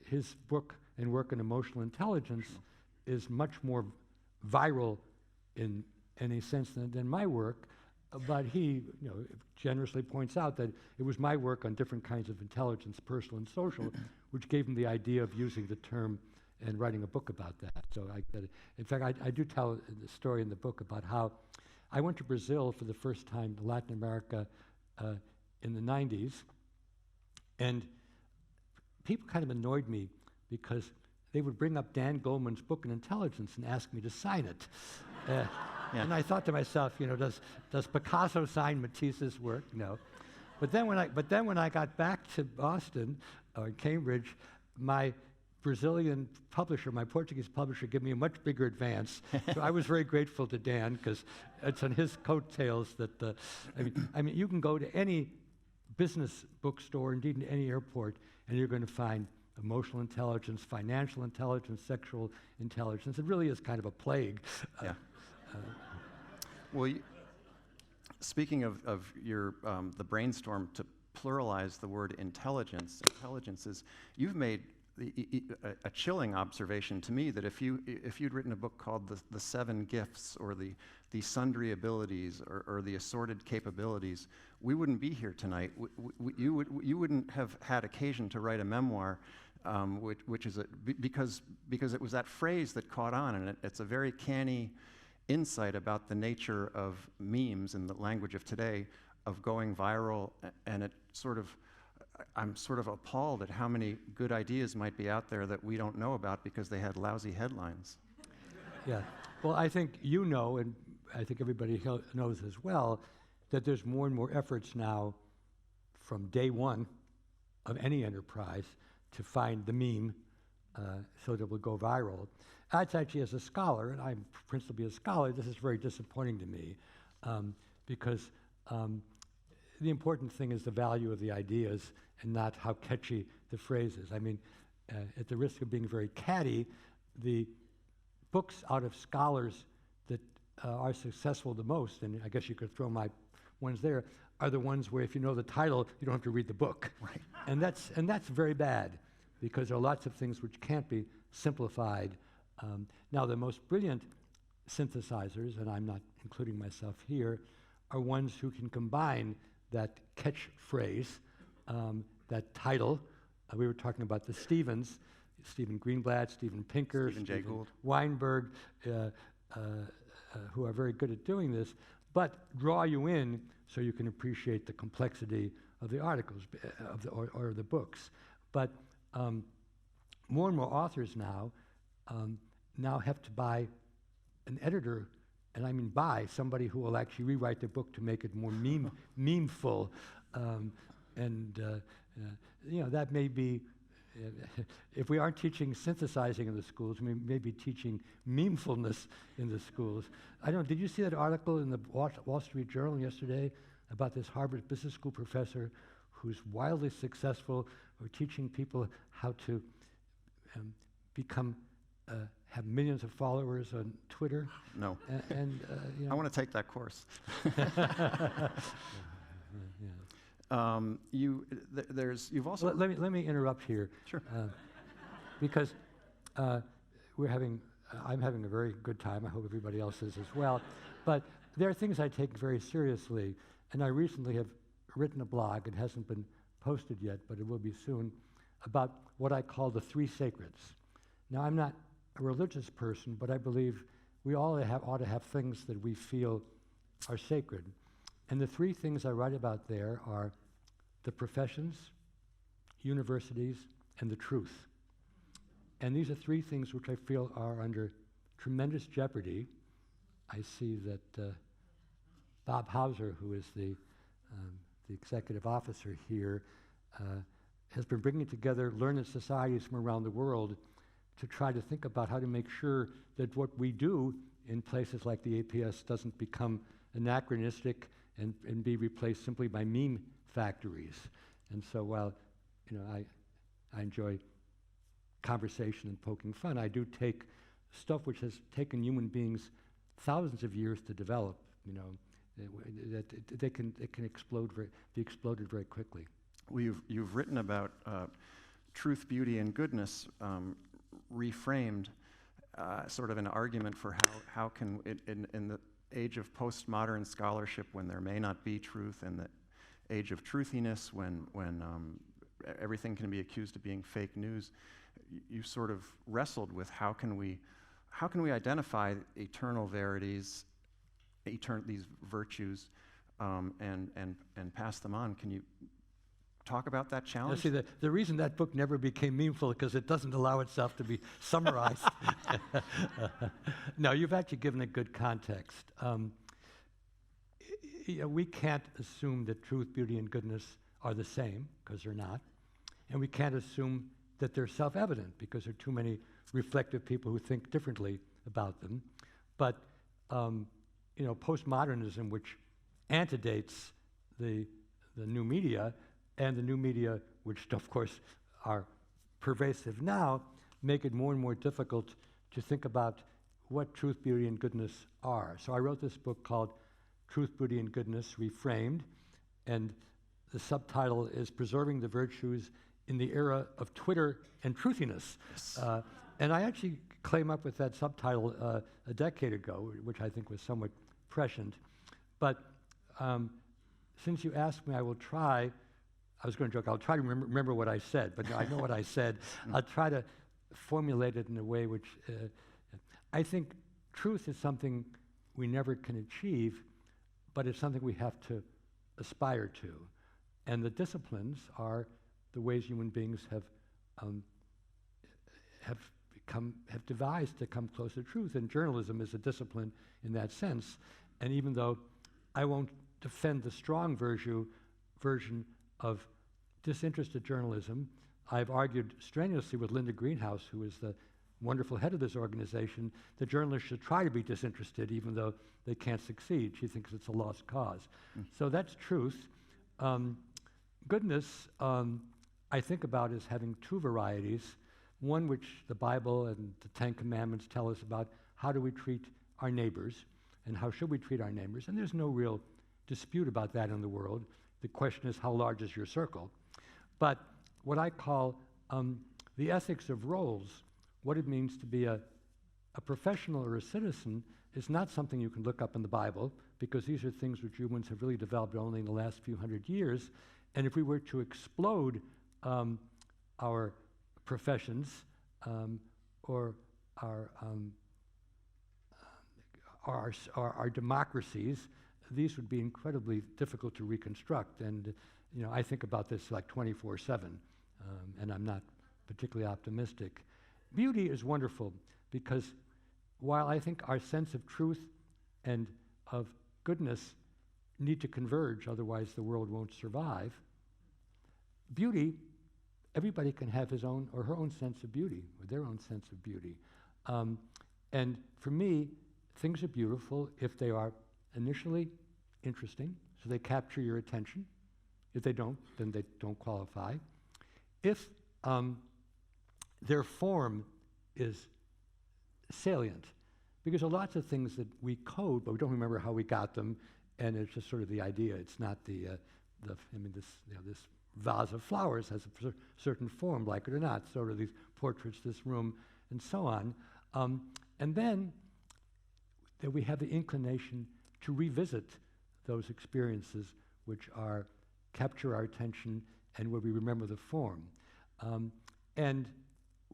his book and work on emotional intelligence is much more viral in any sense than my work, but he generously points out that it was my work on different kinds of intelligence, personal and social, which gave him the idea of using the term and writing a book about that. So in fact, I do tell the story in the book about how I went to Brazil for the first time, Latin America, in the 90s, and people kind of annoyed me because they would bring up Dan Goleman's book on intelligence and ask me to sign it. And I thought to myself, does Picasso sign Matisse's work? No. But then when I got back to Boston or Cambridge, my Brazilian publisher, my Portuguese publisher, gave me a much bigger advance. So I was very grateful to Dan because it's on his coattails that I mean, you can go to any business bookstore, indeed in any airport, and you're going to find emotional intelligence, financial intelligence, sexual intelligence. It really is kind of a plague. Well, speaking of your the brainstorm to pluralize the word intelligences, you've made a chilling observation to me that if you'd written a book called the 7 Gifts or the Sundry Abilities or the Assorted Capabilities, we wouldn't be here tonight. You wouldn't have had occasion to write a memoir, which is because it was that phrase that caught on, and it's a very canny insight about the nature of memes in the language of today, of going viral, and I'm sort of appalled at how many good ideas might be out there that we don't know about because they had lousy headlines. Yeah. Well, I think and I think everybody knows as well, that there's more and more efforts now from day one of any enterprise to find the meme so that it will go viral. That's actually, as a scholar, and I'm principally a scholar, this is very disappointing to me because the important thing is the value of the ideas and not how catchy the phrase is. I mean, at the risk of being very catty, the books out of scholars that are successful the most, and I guess you could throw my ones there, are the ones where if you know the title, you don't have to read the book. Right. And that's very bad, because there are lots of things which can't be simplified. Now, the most brilliant synthesizers, and I'm not including myself here, are ones who can combine that catchphrase, that title. We were talking about the Stevens, Stephen Greenblatt, Steven Pinker, Stephen Jay Gould, Weinberg, who are very good at doing this, but draw you in so you can appreciate the complexity of the articles or the books. But more and more authors now have to buy an editor, and I mean buy somebody who will actually rewrite the book to make it more memeful, that may be. If we aren't teaching synthesizing in the schools, we may be teaching memefulness in the schools. Did you see that article in the Wall Street Journal yesterday about this Harvard Business School professor who's wildly successful or teaching people how to have millions of followers on Twitter? No. I want to take that course. You've also. Let me interrupt here. Sure. Because I'm having a very good time. I hope everybody else is as well. But there are things I take very seriously, and I recently have written a blog. It hasn't been posted yet, but it will be soon, about what I call the three sacreds. Now, I'm not a religious person, but I believe we all ought to have things that we feel are sacred. And the three things I write about there are the professions, universities, and the truth. And these are three things which I feel are under tremendous jeopardy. I see that Bob Hauser, who is the executive officer here, has been bringing together learned societies from around the world to try to think about how to make sure that what we do in places like the APS doesn't become anachronistic and be replaced simply by meme factories. And so while I enjoy conversation and poking fun, I do take stuff which has taken human beings thousands of years to develop, that they can be exploded very quickly. Well, you've written about truth, beauty, and goodness reframed, sort of an argument for how can in the age of postmodern scholarship, when there may not be truth, and the age of truthiness, when everything can be accused of being fake news, you sort of wrestled with how can we identify eternal verities, these virtues, and pass them on. Can you talk about that challenge? See, the reason that book never became meaningful is because it doesn't allow itself to be summarized. No, you've actually given a good context. We can't assume that truth, beauty, and goodness are the same, because they're not. And we can't assume that they're self-evident, because there are too many reflective people who think differently about them. But postmodernism, which antedates the new media, and the new media, which of course are pervasive now, make it more and more difficult to think about what truth, beauty, and goodness are. So I wrote this book called Truth, Beauty, and Goodness Reframed, and the subtitle is Preserving the Virtues in the Era of Twitter and Truthiness. Yes. And I actually came up with that subtitle a decade ago, which I think was somewhat prescient. But since you asked me, I will try. I was going to joke, I'll try to remember what I said, but I know what I said. I'll try to formulate it in a way which I think truth is something we never can achieve, but it's something we have to aspire to. And the disciplines are the ways human beings have devised to come close to truth. And journalism is a discipline in that sense. And even though I won't defend the strong version of disinterested journalism. I've argued strenuously with Linda Greenhouse, who is the wonderful head of this organization, that journalists should try to be disinterested even though they can't succeed. She thinks it's a lost cause. So that's truth. Goodness, I think about as having two varieties, one which the Bible and the Ten Commandments tell us about how do we treat our neighbors and how should we treat our neighbors. And there's no real dispute about that in the world. The question is, how large is your circle? But what I call the ethics of roles, what it means to be a professional or a citizen, is not something you can look up in the Bible, because these are things which humans have really developed only in the last few hundred years. And if we were to explode our professions or our democracies, these would be incredibly difficult to reconstruct. And I think about this like 24/7, and I'm not particularly optimistic. Beauty is wonderful because while I think our sense of truth and of goodness need to converge, otherwise the world won't survive, beauty, everybody can have his own or her own sense of beauty, or their own sense of beauty. And for me, things are beautiful if they are initially interesting, so they capture your attention. If they don't, then they don't qualify. If their form is salient, because there are lots of things that we code, but we don't remember how we got them, and it's just sort of the idea. It's not this vase of flowers has a certain form, like it or not. So do these portraits, this room, and so on. And then that we have the inclination to revisit those experiences which capture our attention and where we remember the form. And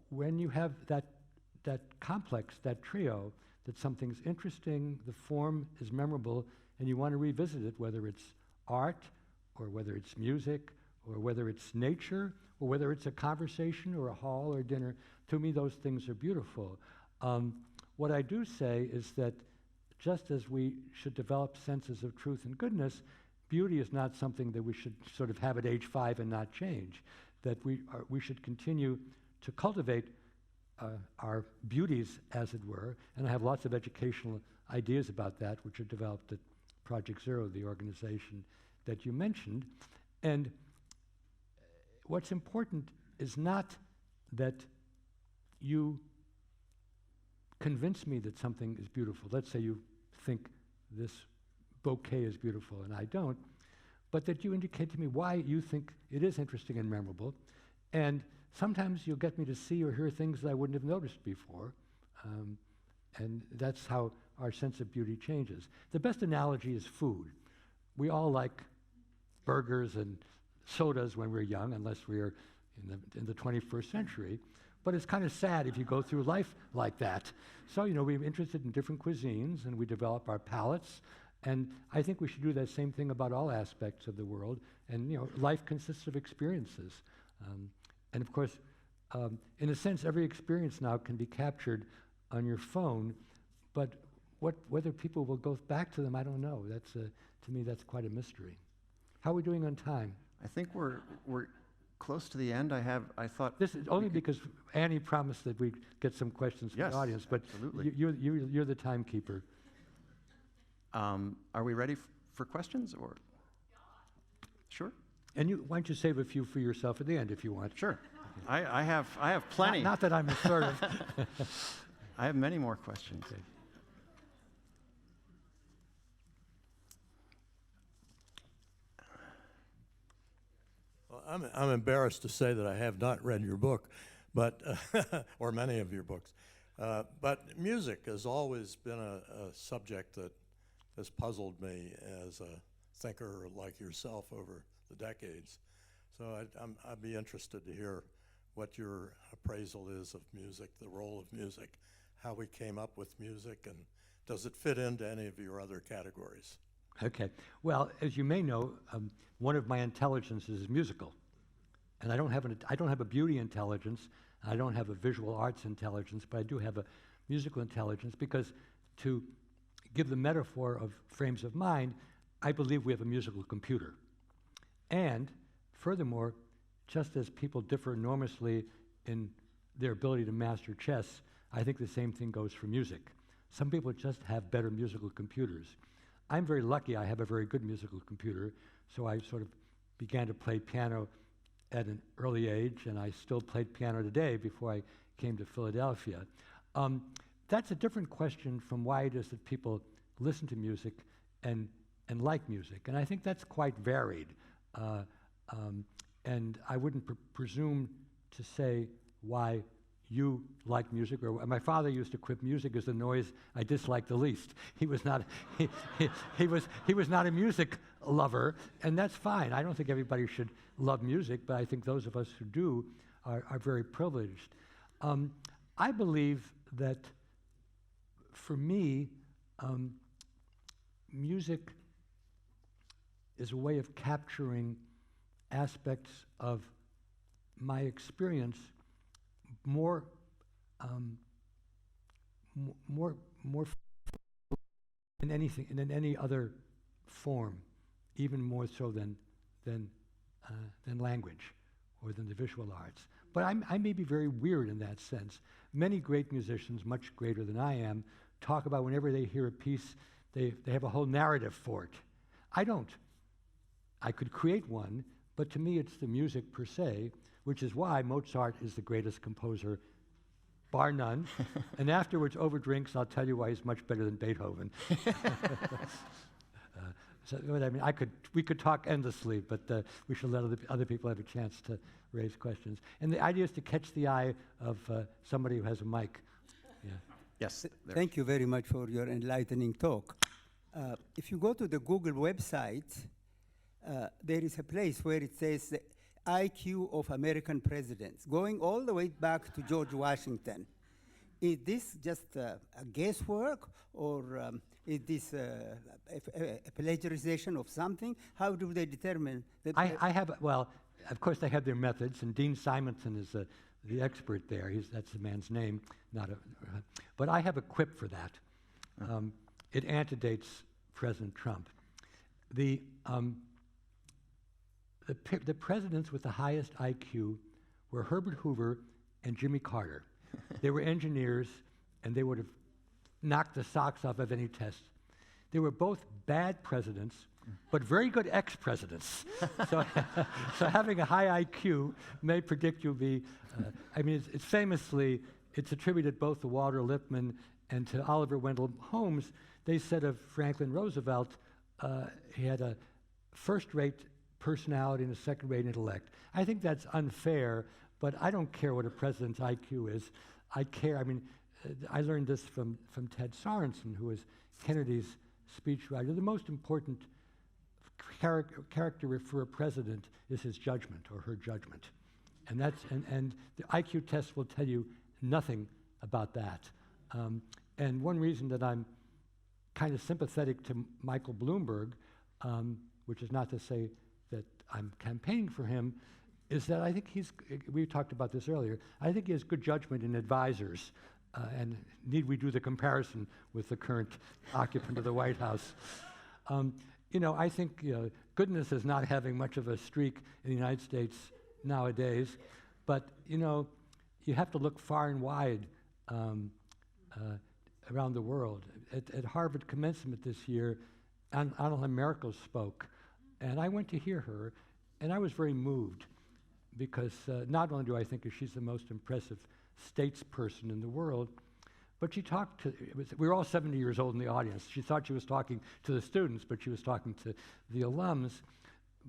when you have that complex, that trio, that something's interesting, the form is memorable, and you want to revisit it, whether it's art, or whether it's music, or whether it's nature, or whether it's a conversation, or a hall, or dinner, to me those things are beautiful. What I do say is that just as we should develop senses of truth and goodness, beauty is not something that we should sort of have at age 5 and not change, that we should continue to cultivate our beauties, as it were, and I have lots of educational ideas about that, which are developed at Project Zero, the organization that you mentioned. And what's important is not that you convince me that something is beautiful. Let's say you think this bouquet is beautiful and I don't, but that you indicate to me why you think it is interesting and memorable. And sometimes you'll get me to see or hear things that I wouldn't have noticed before. And that's how our sense of beauty changes. The best analogy is food. We all like burgers and sodas when we're young, unless we're in the 21st century. But it's kind of sad if you go through life like that. So, we're interested in different cuisines, and we develop our palates. And I think we should do that same thing about all aspects of the world. And, life consists of experiences. And of course, in a sense, every experience now can be captured on your phone. But whether people will go back to them, I don't know. To me, that's quite a mystery. How are we doing on time? I think we're close to the end. I thought this is only because Annie promised that we'd get some questions from the audience. But absolutely. You're the timekeeper. Are we ready for questions, or? Sure. And why don't you save a few for yourself at the end if you want? Sure. I have plenty. Not that I'm assertive. I have many more questions. Okay. Well, I'm embarrassed to say that I have not read your book, but or many of your books. But music has always been a subject that has puzzled me as a thinker like yourself over the decades. So I'd be interested to hear what your appraisal is of music, the role of music, how we came up with music, and does it fit into any of your other categories? Okay. Well, as you may know, one of my intelligences is musical, and I don't have a beauty intelligence. I don't have a visual arts intelligence, but I do have a musical intelligence, because to give the metaphor of frames of mind, I believe we have a musical computer. And furthermore, just as people differ enormously in their ability to master chess, I think the same thing goes for music. Some people just have better musical computers. I'm very lucky I have a very good musical computer, so I sort of began to play piano at an early age, and I still played piano today before I came to Philadelphia. That's a different question from why it is that people listen to music and like music, and I think that's quite varied. And I wouldn't presume to say why you like music, or my father used to quip, music is the noise I dislike the least. He was not he was not a music lover, and that's fine. I don't think everybody should love music, but I think those of us who do are very privileged. I believe that for me, music is a way of capturing aspects of my experience more than anything, than any other form, even more so than language or than the visual arts. But I may be very weird in that sense. Many great musicians, much greater than I am, talk about whenever they hear a piece, they have a whole narrative for it. I don't. I could create one, but to me it's the music per se, which is why Mozart is the greatest composer, bar none. And afterwards, over drinks, I'll tell you why he's much better than Beethoven. So, I mean, we could talk endlessly, but we should let other people have a chance to raise questions. And the idea is to catch the eye of somebody who has a mic. Yeah. Yes. Thank you very much for your enlightening talk. If you go to the Google website, there is a place where it says the IQ of American presidents, going all the way back to George Washington. Is this just a guesswork, or is this a plagiarization of something? How do they determine that? Well, of course they have their methods, and Dean Simonson is the expert there. That's the man's name, but I have a quip for that. It antedates President Trump. The presidents with the highest IQ were Herbert Hoover and Jimmy Carter. They were engineers, and they would have knocked the socks off of any test. They were both bad presidents, but very good ex-presidents. So having a high IQ may predict you'll be, it's famously, it's attributed both to Walter Lippmann and to Oliver Wendell Holmes. They said of Franklin Roosevelt, he had a first-rate personality and a second-rate intellect. I think that's unfair, but I don't care what a president's IQ is. I care, I learned this from Ted Sorensen, who was Kennedy's speechwriter. The most important character for a president is his judgment or her judgment. And the IQ test will tell you nothing about that. And one reason that I'm kind of sympathetic to Michael Bloomberg, which is not to say that I'm campaigning for him, is that I think we talked about this earlier, I think he has good judgment in advisors. And need we do the comparison with the current occupant of the White House? I think goodness is not having much of a streak in the United States nowadays, but you have to look far and wide around the world. At Harvard commencement this year, Angela Merkel spoke, and I went to hear her, and I was very moved because not only do I think she's the most impressive statesperson in the world, but she talked to, we were all 70 years old in the audience. She thought she was talking to the students, but she was talking to the alums.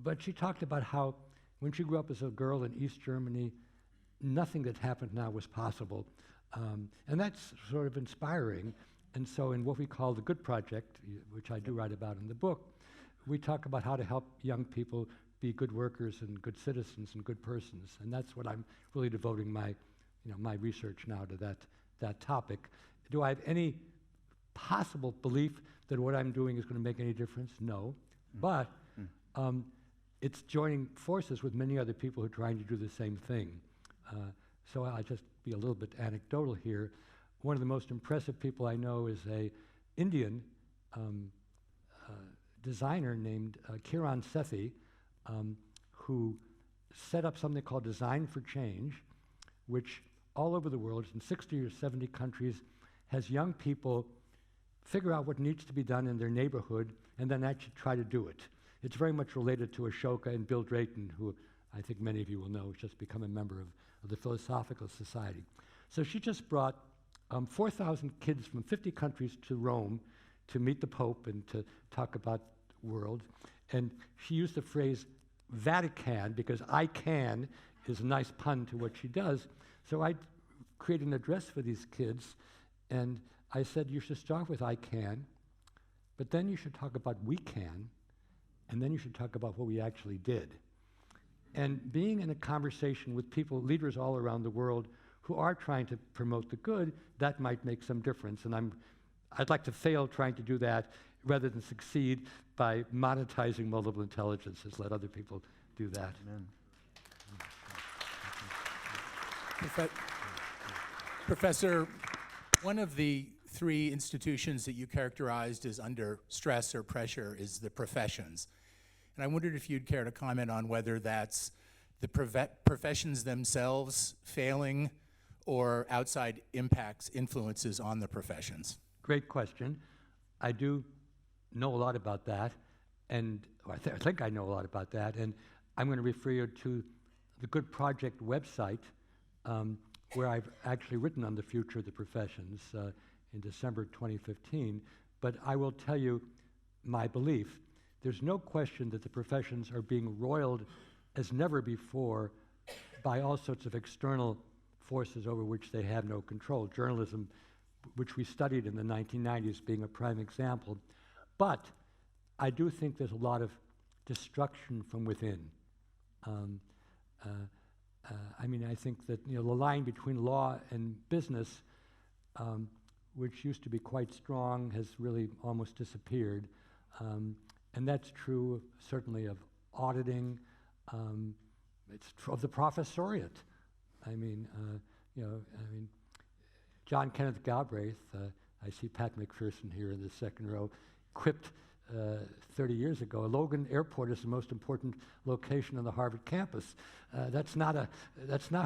But she talked about how when she grew up as a girl in East Germany, nothing that happened now was possible. And that's sort of inspiring. And so in what we call the Good Project, which I do write about in the book, we talk about how to help young people be good workers and good citizens and good persons. And that's what I'm really devoting my research now to that topic. Do I have any possible belief that what I'm doing is going to make any difference? No. But it's joining forces with many other people who are trying to do the same thing. So I'll just be a little bit anecdotal here. One of the most impressive people I know is a Indian designer named Kiran Sethi, who set up something called Design for Change, which all over the world, in 60 or 70 countries, has young people figure out what needs to be done in their neighborhood and then actually try to do it. It's very much related to Ashoka and Bill Drayton, who I think many of you will know, has just become a member of the Philosophical Society. So she just brought 4,000 kids from 50 countries to Rome to meet the Pope and to talk about the world. And she used the phrase Vatican because I can is a nice pun to what she does. So I created an address for these kids, and I said, you should start with I can, but then you should talk about we can, and then you should talk about what we actually did. And being in a conversation with people, leaders all around the world, who are trying to promote the good, that might make some difference. And I'd like to fail trying to do that rather than succeed by monetizing multiple intelligences. Let other people do that. Amen. Professor, one of the three institutions that you characterized as under stress or pressure is the professions. And I wondered if you'd care to comment on whether that's the professions themselves failing or outside impacts, influences on the professions. Great question. I do know a lot about that, and I think I know a lot about that, and I'm going to refer you to the Good Project website, where I've actually written on the future of the professions in December 2015. But I will tell you my belief. There's no question that the professions are being roiled as never before by all sorts of external forces over which they have no control. Journalism, which we studied in the 1990s, being a prime example. But I do think there's a lot of destruction from within. I mean, I think that the line between law and business, which used to be quite strong, has really almost disappeared. And that's true certainly of auditing. It's true of the professoriate. I mean, John Kenneth Galbraith, I see Pat McPherson here in the second row, quipped 30 years ago, Logan Airport is the most important location on the Harvard campus. That's not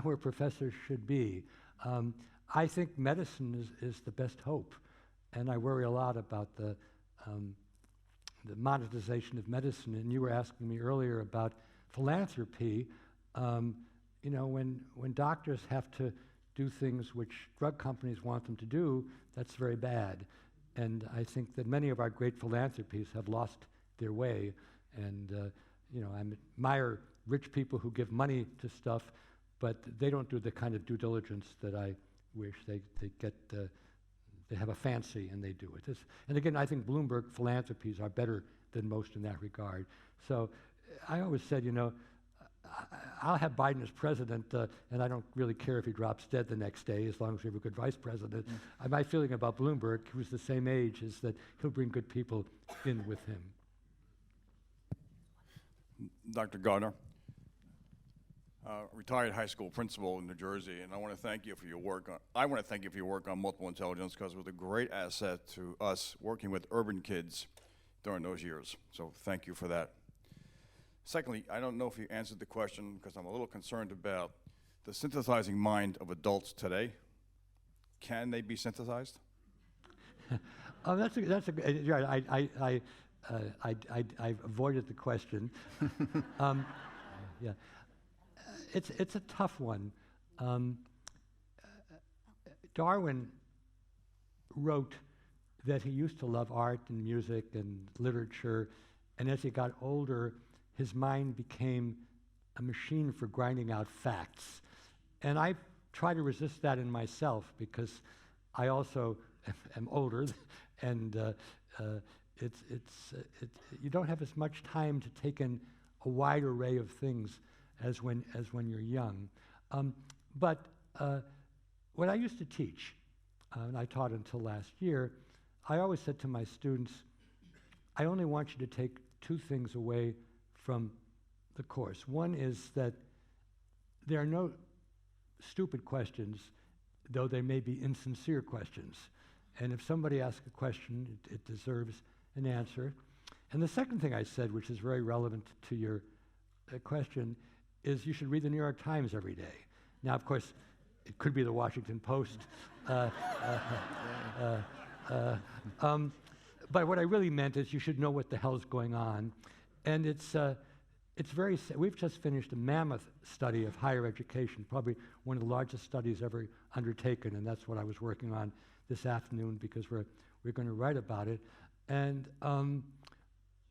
where professors should be. I think medicine is the best hope, and I worry a lot about the monetization of medicine. And you were asking me earlier about philanthropy. When doctors have to do things which drug companies want them to do, that's very bad. And I think that many of our great philanthropies have lost their way. And I admire rich people who give money to stuff, but they don't do the kind of due diligence that I wish. They have a fancy and they do it. And again, I think Bloomberg philanthropies are better than most in that regard. So I always said, I'll have Biden as president, and I don't really care if he drops dead the next day, as long as we have a good vice president. My feeling about Bloomberg, who's the same age, is that he'll bring good people in with him. Dr. Gardner, retired high school principal in New Jersey, and I want to thank you for your work. I want to thank you for your work on multiple intelligence, because it was a great asset to us working with urban kids during those years. So thank you for that. Secondly, I don't know if you answered the question, because I'm a little concerned about the synthesizing mind of adults today. Can they be synthesized? That's a I avoided the question. Yeah, it's a tough one. Darwin wrote that he used to love art and music and literature, and as he got older, his mind became a machine for grinding out facts. And I try to resist that in myself, because I also am older, and you don't have as much time to take in a wide array of things as when you're young. But when I used to teach, and I taught until last year, I always said to my students, I only want you to take two things away from the course. One is that there are no stupid questions, though they may be insincere questions. And if somebody asks a question, it deserves an answer. And the second thing I said, which is very relevant to your question, is you should read the New York Times every day. Now, of course, it could be the Washington Post. But what I really meant is you should know what the hell's going on. And it's very, we've just finished a mammoth study of higher education, probably one of the largest studies ever undertaken, and that's what I was working on this afternoon because we're going to write about it. And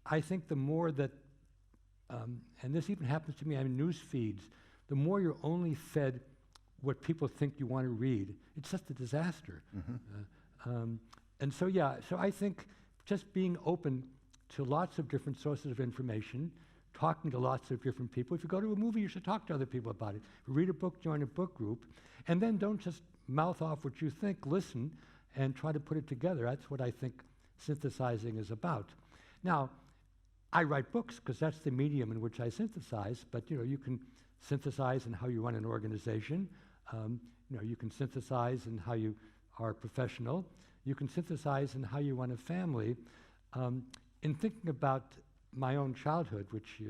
I think the more that, and this even happens to me on news feeds, the more you're only fed what people think you want to read, it's just a disaster. And so, yeah, so I think just being open to lots of different sources of information, talking to lots of different people. If you go to a movie, you should talk to other people about it. If you read a book, join a book group. And then don't just mouth off what you think, listen, and try to put it together. That's what I think synthesizing is about. Now, I write books because that's the medium in which I synthesize, but you can synthesize in how you run an organization. You can synthesize in how you are professional. You can synthesize in how you run a family. In thinking about my own childhood, which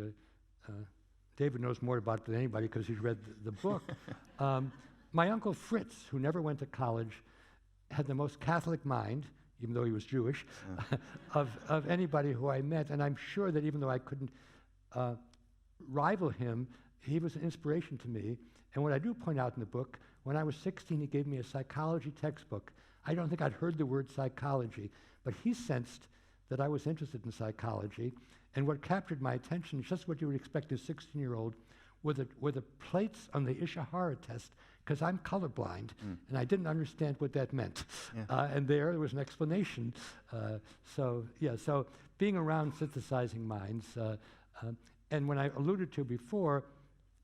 David knows more about than anybody because he's read the book, my Uncle Fritz, who never went to college, had the most Catholic mind, even though he was Jewish, of anybody who I met. And I'm sure that even though I couldn't rival him, he was an inspiration to me. And what I do point out in the book, when I was 16, he gave me a psychology textbook. I don't think I'd heard the word psychology, but he sensed that I was interested in psychology. And what captured my attention is just what you would expect a 16-year-old were the plates on the Ishihara test, because I'm colorblind, and I didn't understand what that meant. And there was an explanation. So being around synthesizing minds, and when I alluded to before,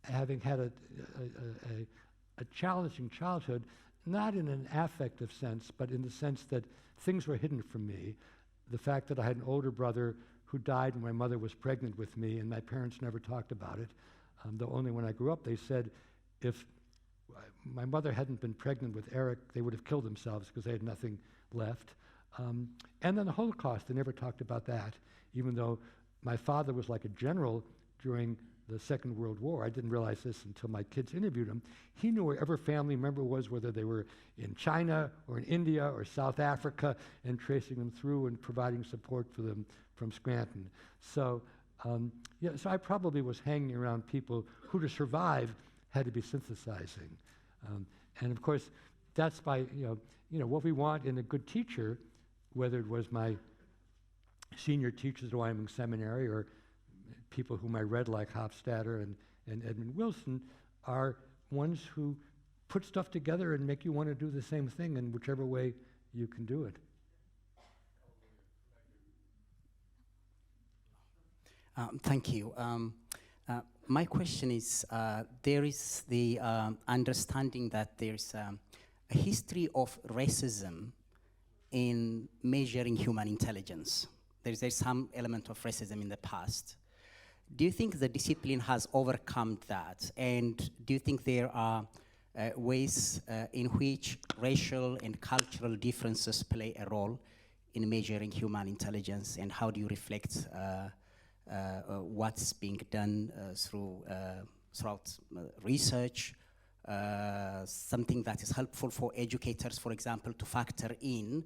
having had a challenging childhood, not in an affective sense, but in the sense that things were hidden from me. The fact that I had an older brother who died when my mother was pregnant with me, and my parents never talked about it. Though only when I grew up, they said if my mother hadn't been pregnant with Eric, they would have killed themselves because they had nothing left. And then the Holocaust, they never talked about that, even though my father was like a general during the Second World War. I didn't realize this until my kids interviewed him. He knew wherever family member was, whether they were in China or in India or South Africa, and tracing them through and providing support for them from Scranton. So, so I probably was hanging around people who, to survive, had to be synthesizing. And of course, that's by, what we want in a good teacher, whether it was my senior teachers at Wyoming Seminary or people whom I read like Hofstadter and Edmund Wilson, are ones who put stuff together and make you want to do the same thing in whichever way you can do it. Thank you. My question is, there is the understanding that there's a history of racism in measuring human intelligence. There's some element of racism in the past. Do you think the discipline has overcome that? And do you think there are ways in which racial and cultural differences play a role in measuring human intelligence? And how do you reflect what's being done throughout research, something that is helpful for educators, for example, to factor in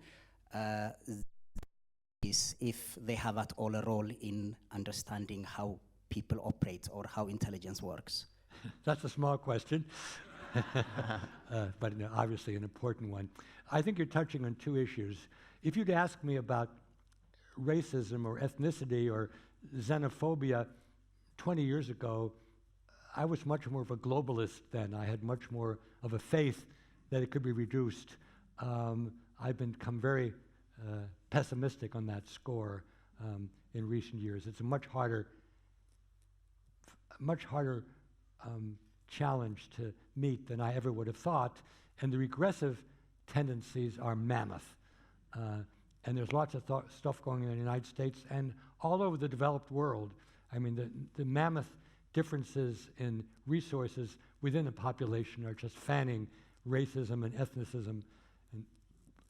if they have at all a role in understanding how people operate or how intelligence works? That's a small question, but obviously an important one. I think you're touching on two issues. If you'd asked me about racism or ethnicity or xenophobia 20 years ago, I was much more of a globalist then. I had much more of a faith that it could be reduced. I've become very pessimistic on that score in recent years. It's a much harder challenge to meet than I ever would have thought, and the regressive tendencies are mammoth. And there's lots of stuff going on in the United States and all over the developed world. I mean, the mammoth differences in resources within a population are just fanning racism and ethnicism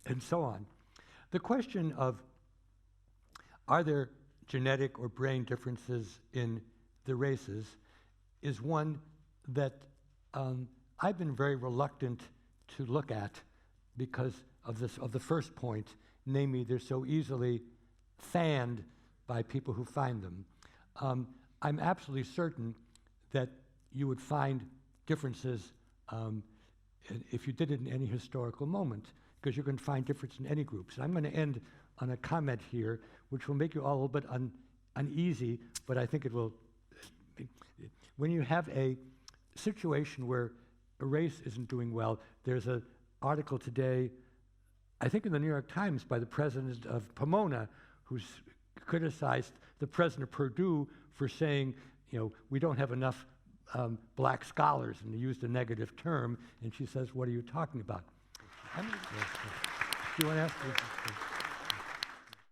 and so on. The question of, are there genetic or brain differences in the races is one that I've been very reluctant to look at because of the first point, namely they're so easily fanned by people who find them. I'm absolutely certain that you would find differences if you did it in any historical moment, because you can find difference in any groups. And I'm going to end on a comment here, which will make you all a little bit uneasy, but I think it will. When you have a situation where a race isn't doing well, there's an article today, I think in the New York Times, by the president of Pomona, who's criticized the president of Purdue for saying, you know, we don't have enough black scholars, and he used a negative term, and she says, what are you talking about? Do you want to ask?